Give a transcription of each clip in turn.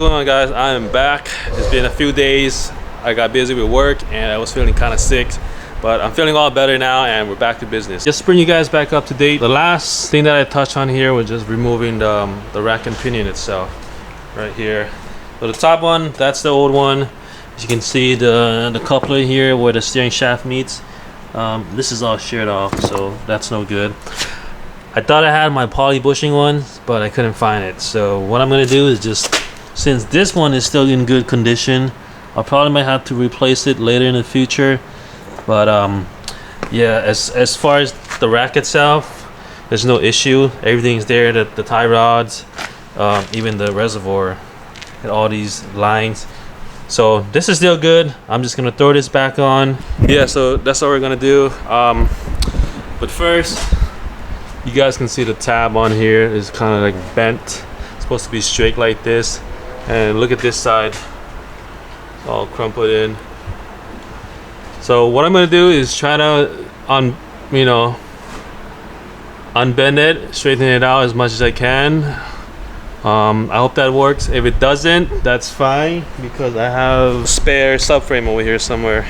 What's going on, guys? I am back. It's been a few days. I got busy with work and I was feeling kind of sick, but I'm feeling all better now and we're back to business. Just to bring you guys back up to date, the last thing that I touched on here was just removing the rack and pinion itself right here. So the top one, that's the old one. As you can see, the coupler here where the steering shaft meets, this is all sheared off, so that's no good. I thought I had my poly bushing one, but I couldn't find it. So what I'm gonna do is just, since this one is still in good condition, I probably might have to replace it later in the future. But yeah, as far as the rack itself, there's no issue. Everything's there, the tie rods, even the reservoir and all these lines. So this is still good. I'm just gonna throw this back on. Yeah, so that's what we're gonna do. But first, you guys can see the tab on here is kind of like bent. It's supposed to be straight like this. And look at this side, all crumpled in. So what I'm gonna do is try to unbend it, straighten it out as much as I can. I hope that works. If it doesn't, that's fine, because I have spare subframe over here somewhere.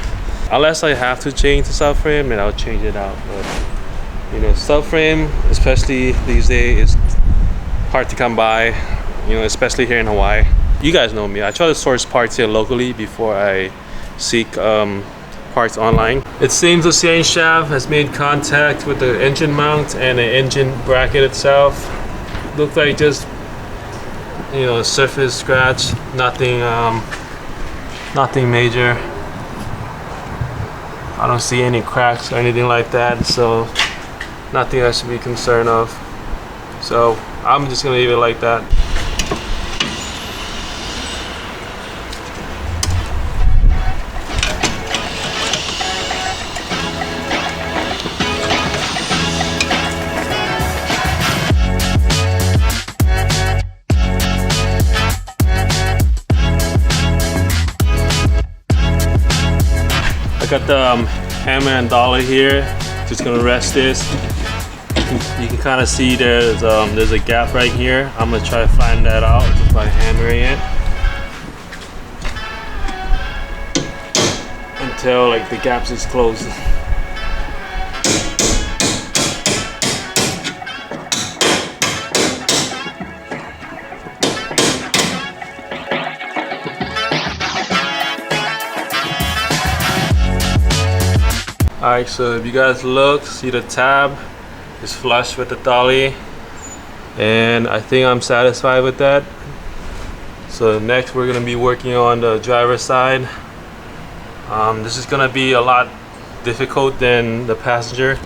Unless I have to change the subframe, then I'll change it out. But subframe, especially these days, is hard to come by, especially here in Hawaii. You guys know me. I try to source parts here locally before I seek parts online. It seems the steering shaft has made contact with the engine mount and the engine bracket itself. Looks like just a surface scratch, nothing major. I don't see any cracks or anything like that, so nothing I should be concerned of. So I'm just gonna leave it like that. I got the hammer and dolly here. Just gonna rest this. You can kind of see there's a gap right here. I'm gonna try to find that out just by hammering it until like the gaps is closed. Alright, so if you guys look, see the tab is flush with the dolly, and I think I'm satisfied with that. So next we're gonna be working on the driver's side. This is gonna be a lot difficult than the passenger,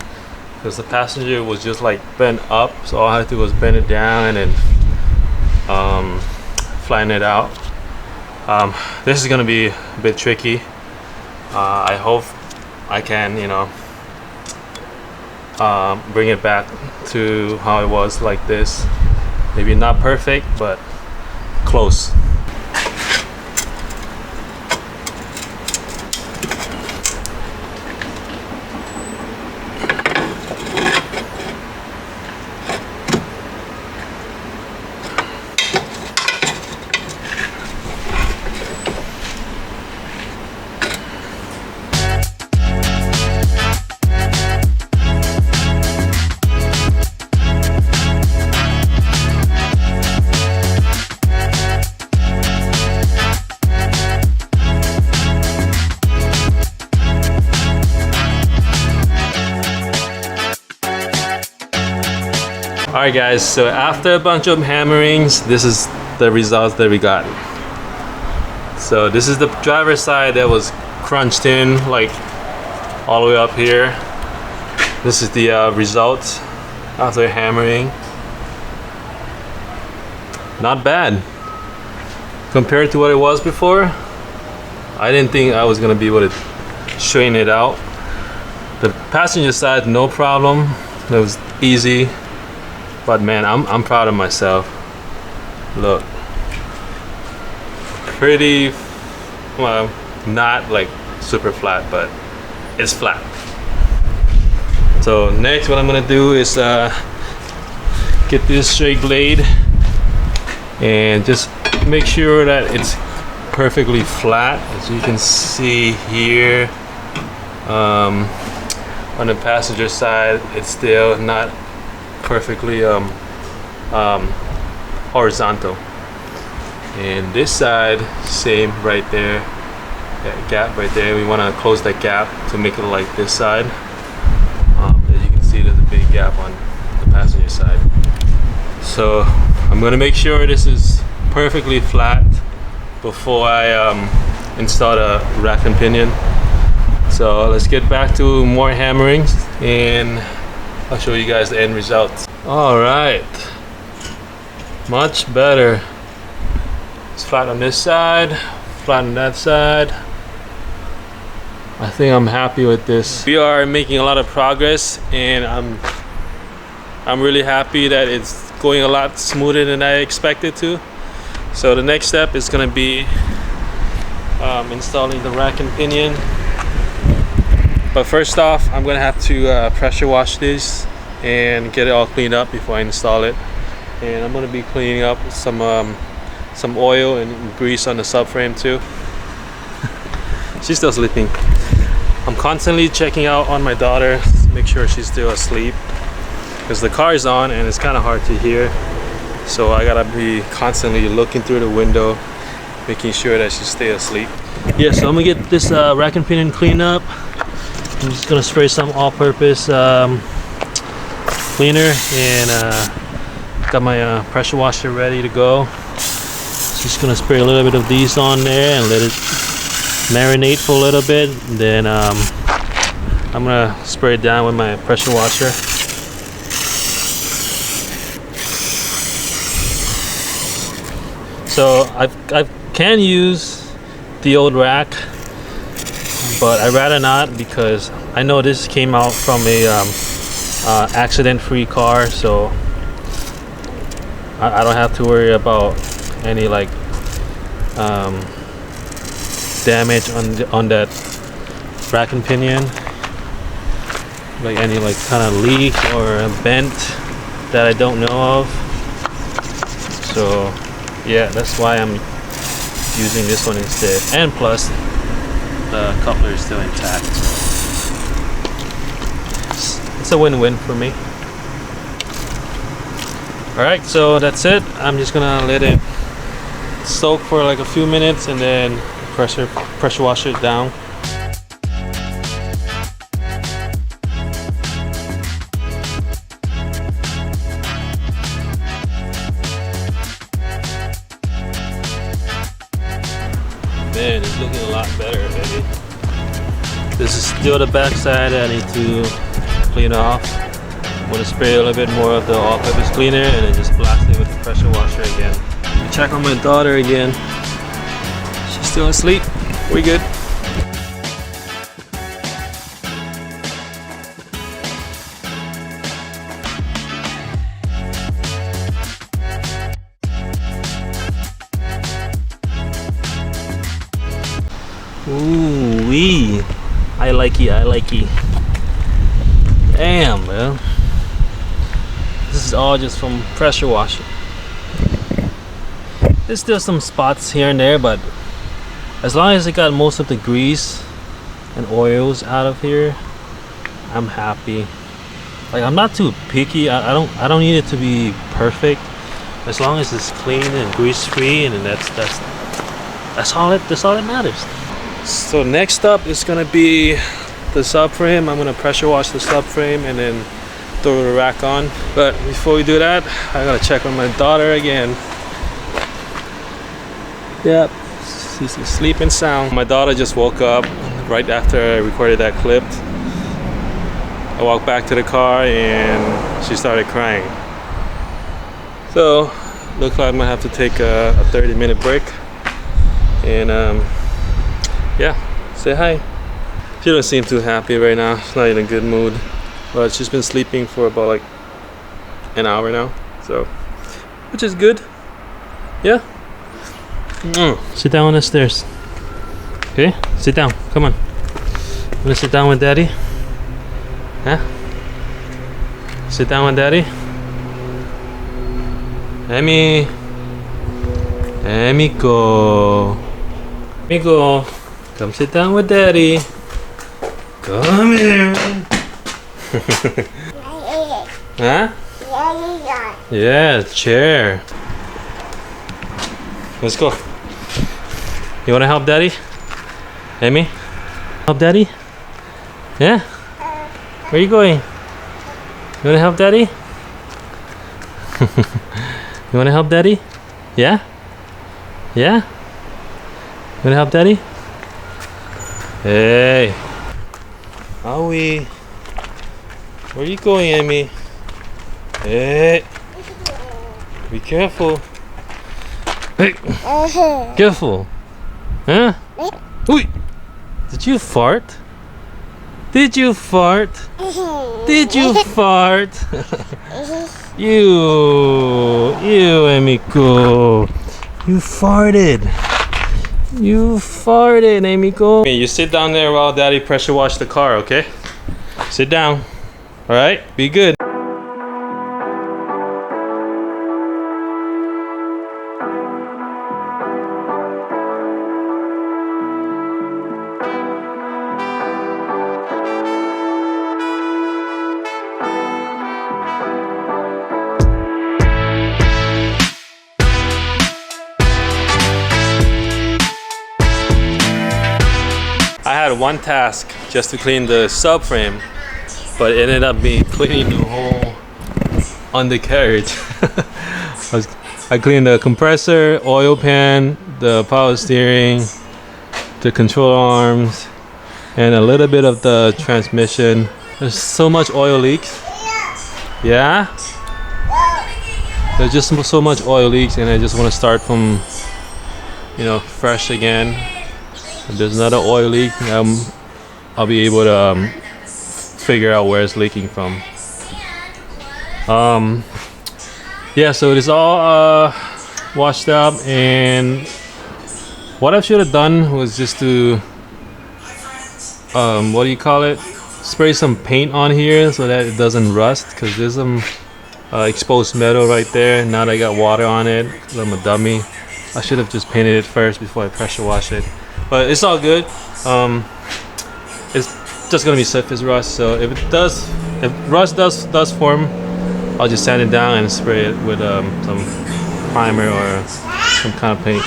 because the passenger was just like bent up, so all I had to do was bend it down and then flatten it out. This is gonna be a bit tricky. I hope I can, bring it back to how it was like this. Maybe not perfect, but close. Alright guys, so after a bunch of hammerings, this is the results that we got. So this is the driver's side that was crunched in like all the way up here. This is the result after hammering. Not bad. Compared to what it was before, I didn't think I was gonna be able to straighten it out. The passenger side, no problem. It was easy. But man, I'm proud of myself. Look, pretty, well, not like super flat, but it's flat. So next what I'm gonna do is get this straight blade and just make sure that it's perfectly flat. As you can see here, on the passenger side, it's still not perfectly horizontal. And this side, same right there, that gap right there. We want to close that gap to make it like this side. As you can see, there's a big gap on the passenger side. So I'm going to make sure this is perfectly flat before I install the rack and pinion. So let's get back to more hammering and I'll show you guys the end result. All right, much better. It's flat on this side, flat on that side. I think I'm happy with this. We are making a lot of progress, and I'm really happy that it's going a lot smoother than I expected to. So the next step is going to be installing the rack and pinion. But first off, I'm going to have to pressure wash this and get it all cleaned up before I install it. And I'm going to be cleaning up some oil and grease on the subframe too. She's still sleeping. I'm constantly checking out on my daughter to make sure she's still asleep, because the car is on and it's kind of hard to hear. So I gotta be constantly looking through the window, making sure that she stays asleep. Yeah, so I'm gonna get this rack and pinion cleaned up. I'm just gonna spray some all-purpose cleaner, and got my pressure washer ready to go. Just gonna spray a little bit of these on there and let it marinate for a little bit. Then I'm gonna spray it down with my pressure washer. So I can use the old rack, but I'd rather not, because I know this came out from a accident-free car, so I don't have to worry about any like damage on that rack and pinion, like any like kind of leak or a bent that I don't know of. So yeah, that's why I'm using this one instead. And plus, the coupler is still intact. It's a win-win for me. Alright, so that's it. I'm just gonna let it soak for like a few minutes and then pressure wash it down. Man, it's looking a lot better, baby. This is still the back side I need to clean off. I'm gonna spray a little bit more of the all-purpose cleaner and then just blast it with the pressure washer again. Check on my daughter again. She's still asleep. We good. Ooh wee. I like it. Damn, man. This is all just from pressure washing. There's still some spots here and there, but as long as I got most of the grease and oils out of here, I'm happy. Like, I'm not too picky. I don't need it to be perfect. As long as it's clean and grease free, and that's all that matters. So next up is gonna be the subframe. I'm gonna pressure wash the subframe and then throw the rack on. But before we do that, I gotta check on my daughter again. Yep, she's sleeping sound. My daughter just woke up right after I recorded that clip. I walked back to the car and she started crying. So looks like I'm gonna have to take a 30-minute break. And yeah, say hi. She doesn't seem too happy right now. She's not in a good mood. But she's been sleeping for about like an hour now, so, which is good. Yeah. Sit down on the stairs. Okay, sit down. Come on. Wanna sit down with daddy? Huh? Sit down with daddy. Emmy. Emiko. Emiko, come sit down with daddy. Come here. Huh? Yeah, chair. Let's go. You wanna help daddy? Emmy? Help daddy? Yeah? Where are you going? You wanna help daddy? You wanna help daddy? Yeah? Yeah? You wanna help daddy? Hey. Howie. Where are you going, Emmy? Hey. Be careful. Hey. Careful. Huh? Oi. Did you fart? Did you fart? Did you fart? You, Emiko. You farted. You farted, Emiko. Okay, you sit down there while daddy pressure wash the car, okay? Sit down. Alright? Be good. I had one task just to clean the subframe, but it ended up being cleaning the whole undercarriage. I cleaned the compressor, oil pan, the power steering, the control arms, and a little bit of the transmission. There's so much oil leaks. Yeah? There's just so much oil leaks, and I just want to start from, fresh again. If there's another oil leak, I'll be able to figure out where it's leaking from. Yeah, so it is all washed up, and what I should have done was just to spray some paint on here so that it doesn't rust, because there's some exposed metal right there. Now that I got water on it, 'cause I'm a dummy, I should have just painted it first before I pressure wash it. But it's all good. It's just gonna be surface rust. So if rust does form, I'll just sand it down and spray it with some primer or some kind of paint.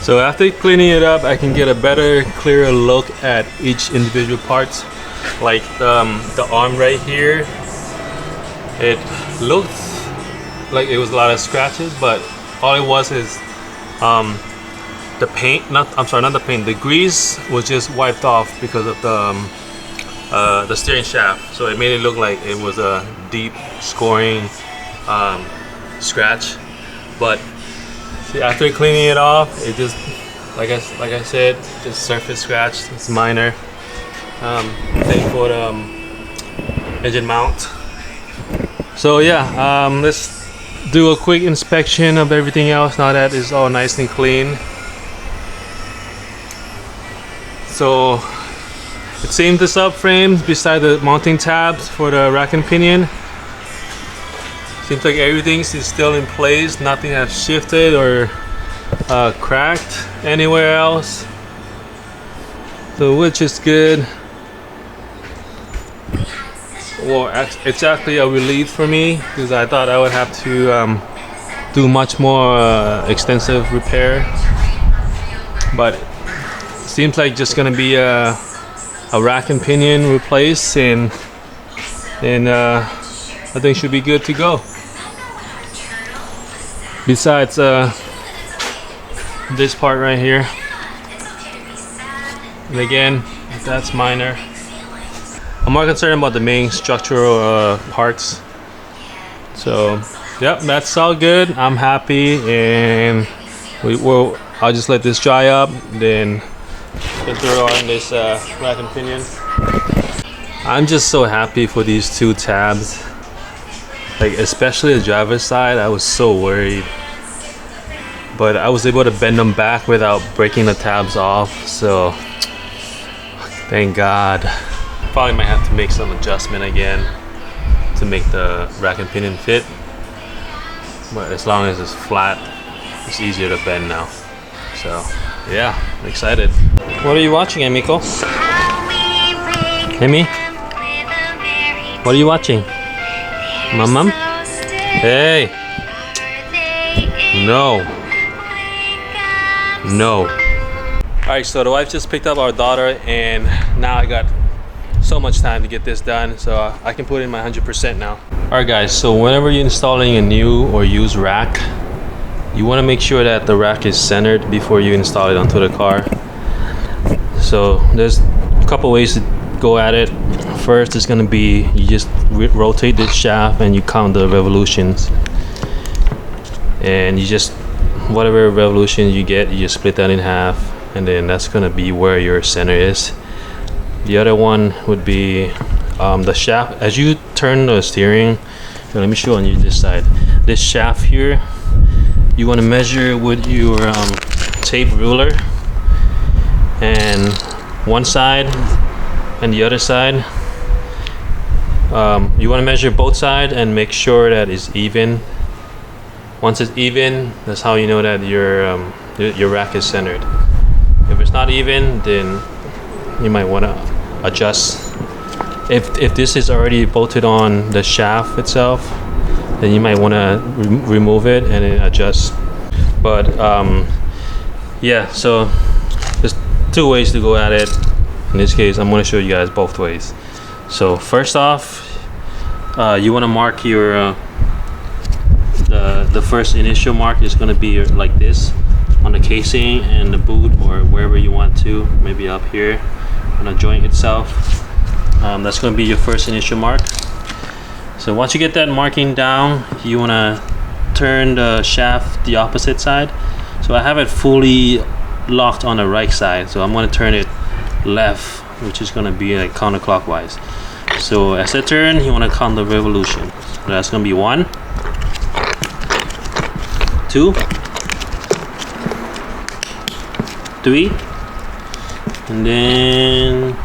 So after cleaning it up, I can get a better, clearer look at each individual parts. Like the arm right here, it looked like it was a lot of scratches, but all it was is the paint, not the paint, the grease was just wiped off because of the steering shaft, so it made it look like it was a deep scoring scratch. But see, after cleaning it off, it just, like I said, just surface scratch. It's minor. Same for the engine mount. So yeah, let's do a quick inspection of everything else now that it's all nice and clean. So it seems the subframes, beside the mounting tabs for the rack and pinion, seems like everything is still in place. Nothing has shifted or cracked anywhere else, so which is good. Well, it's actually a relief for me, because I thought I would have to do much more extensive repair, but seems like just gonna be a rack and pinion replace, and then I think should be good to go. Besides this part right here, and again, that's minor. I'm more concerned about the main structural parts. So yep, that's all good. I'm happy, and I'll just let this dry up, then can throw on this rack and pinion. I'm just so happy for these two tabs, like especially the driver's side. I was so worried, but I was able to bend them back without breaking the tabs off, so thank God. Probably might have to make some adjustment again to make the rack and pinion fit, but as long as it's flat, it's easier to bend now. So yeah, I'm excited. What are you watching, Emiko? Emi? What are you watching? Mum? Hey! No. No. Alright, so the wife just picked up our daughter and now I got so much time to get this done, so I can put in my 100% now. Alright guys, so whenever you're installing a new or used rack, you want to make sure that the rack is centered before you install it onto the car. So there's a couple ways to go at it. First is going to be you just rotate this shaft and you count the revolutions, and you just whatever revolution you get, you just split that in half, and then that's going to be where your center is. The other one would be the shaft. As you turn the steering, let me show on you this side. This shaft here, you want to measure with your tape ruler, and one side and the other side. You want to measure both sides and make sure that it's even. Once it's even, that's how you know that your rack is centered. If it's not even, then you might want to adjust. If this is already bolted on the shaft itself, then you might want to remove it and then adjust. But yeah, so there's two ways to go at it. In this case, I'm going to show you guys both ways. So first off, you want to mark your the first initial mark is going to be like this on the casing and the boot, or wherever you want to, maybe up here on the joint itself. That's going to be your first initial mark. So once you get that marking down, you want to turn the shaft the opposite side. So I have it fully locked on the right side, so I'm going to turn it left, which is going to be like counterclockwise. So as I turn, you want to count the revolution. So that's going to be 1, 2, 3, and then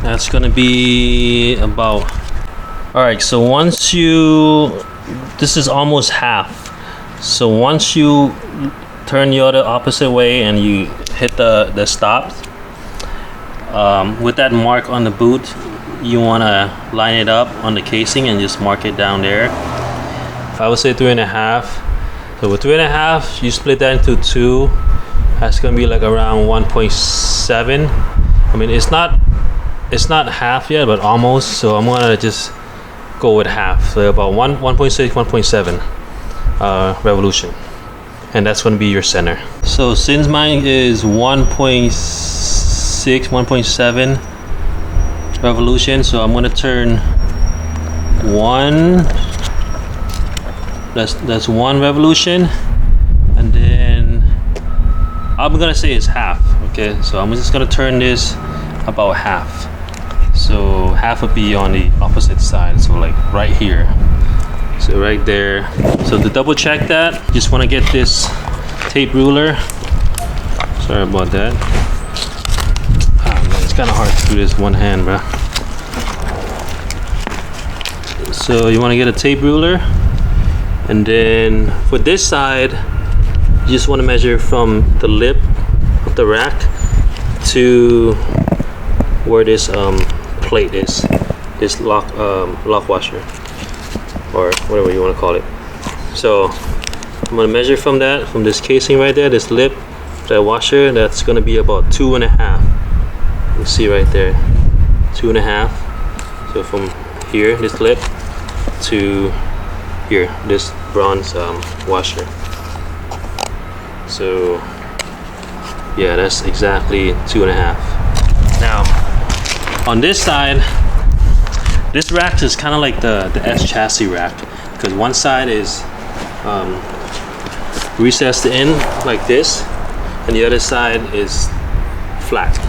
that's going to be about. Alright, so once this is almost half. So once you turn the other opposite way and you hit the stop, with that mark on the boot, you want to line it up on the casing and just mark it down there. If I would say 3.5, so with 3.5, you split that into 2. That's gonna be like around 1.7. I mean, it's not half yet, but almost. So I'm gonna just go with half, so about 1.6, 1.7 revolution, and that's gonna be your center. So since mine is 1.6, 1.7 revolution, so I'm gonna turn 1. That's 1 revolution, and then I'm gonna say it's half. Okay, so I'm just gonna turn this about half. So half would be on the opposite side, so like right here. So right there. So to double check that, just want to get this tape ruler. Sorry about that. Man, it's kind of hard to do this one hand, bro. So you want to get a tape ruler, and then for this side, you just want to measure from the lip of the rack to where this plate is, this lock washer, or whatever you want to call it. So I'm gonna measure from this casing right there, this lip, that washer. That's gonna be about 2.5. You can see right there, 2.5. So from here, this lip, to here, this bronze washer. So yeah, that's exactly 2.5. Now on this side, this rack is kind of like the S chassis rack, because one side is recessed in like this, and the other side is flat.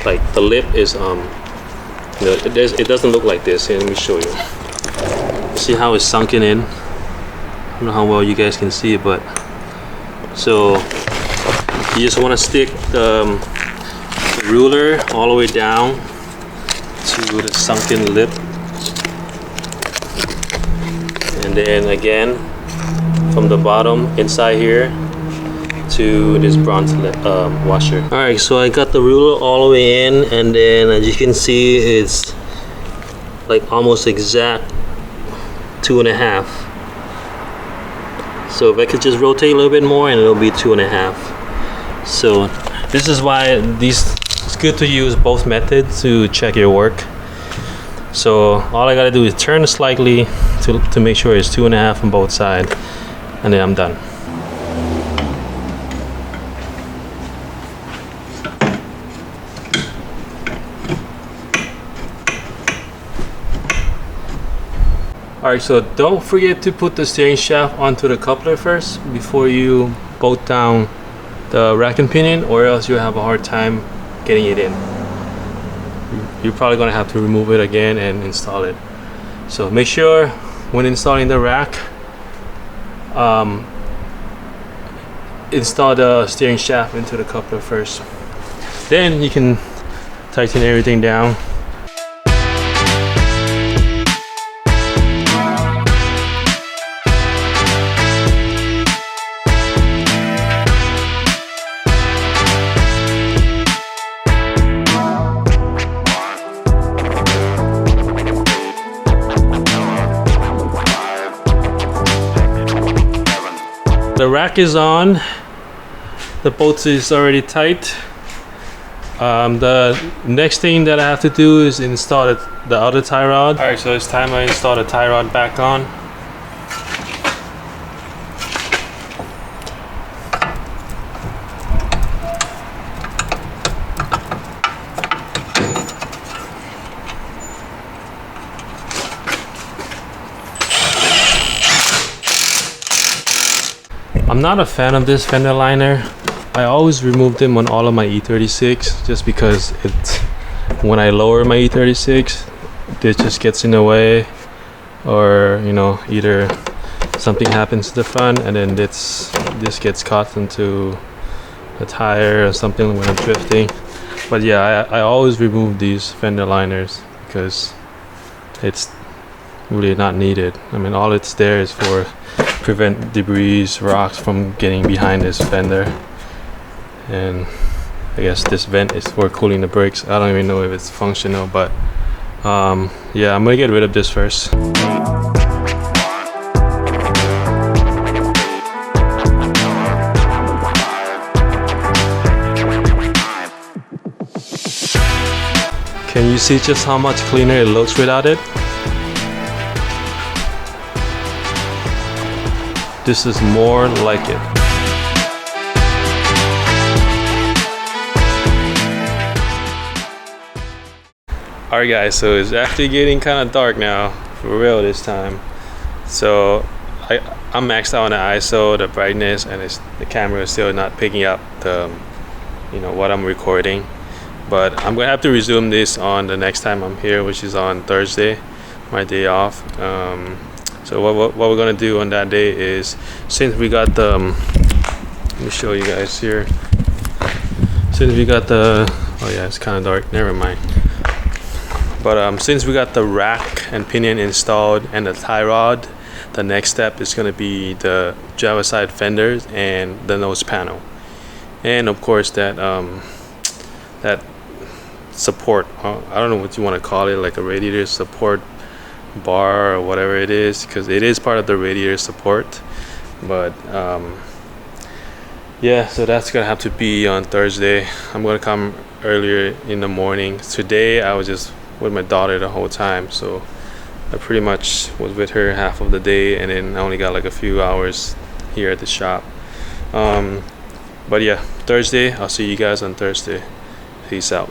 Like the lip is it doesn't look like this. Here, let me show you. See how it's sunken in? I don't know how well you guys can see it, but so you just want to stick the ruler all the way down to the sunken lip, and then again from the bottom inside here to this bronze washer. All right, so I got the ruler all the way in, and then as you can see, it's like almost exact 2.5. So if I could just rotate a little bit more, and it'll be 2.5. So this is why it's good to use both methods to check your work. So all I gotta do is turn slightly to make sure it's 2.5 on both sides, and then I'm done. Alright, so don't forget to put the steering shaft onto the coupler first before you bolt down the rack and pinion, or else you'll have a hard time getting it in. You're probably going to have to remove it again and install it. So make sure when installing the rack, install the steering shaft into the coupler first. Then you can tighten everything down. The rack is on, the bolt is already tight. The next thing that I have to do is install the other tie rod. Alright, so it's time I install the tie rod back on. I'm not a fan of this fender liner. I always remove them on all of my E36 just because when I lower my E36, this just gets in the way, or you know, either something happens to the front and then this gets caught into a tire or something when I'm drifting. But yeah, I always remove these fender liners because it's really not needed. I mean, all it's there is for prevent debris, rocks from getting behind this fender, and I guess this vent is for cooling the brakes. I don't even know if it's functional, but yeah, I'm gonna get rid of this first. Can you see just how much cleaner it looks without it? This is more like it. Alright guys, so it's actually getting kind of dark now, for real this time. So I'm maxed out on the ISO, the brightness, and the camera is still not picking up the, you know, what I'm recording. But I'm gonna have to resume this on the next time I'm here, which is on Thursday, my day off. So what we're gonna do on that day is, since we got the let me show you guys here. Since we got the, oh yeah, it's kind of dark, never mind. But since we got the rack and pinion installed and the tie rod, the next step is gonna be the driver side fenders and the nose panel, and of course that that support. I don't know what you want to call it, like a radiator support bar or whatever it is, because it is part of the radiator support. But yeah, so that's gonna have to be on Thursday. I'm gonna come earlier in the morning. Today I was just with my daughter the whole time, so I pretty much was with her half of the day, and then I only got like a few hours here at the shop. But yeah, Thursday, I'll see you guys on Thursday. Peace out.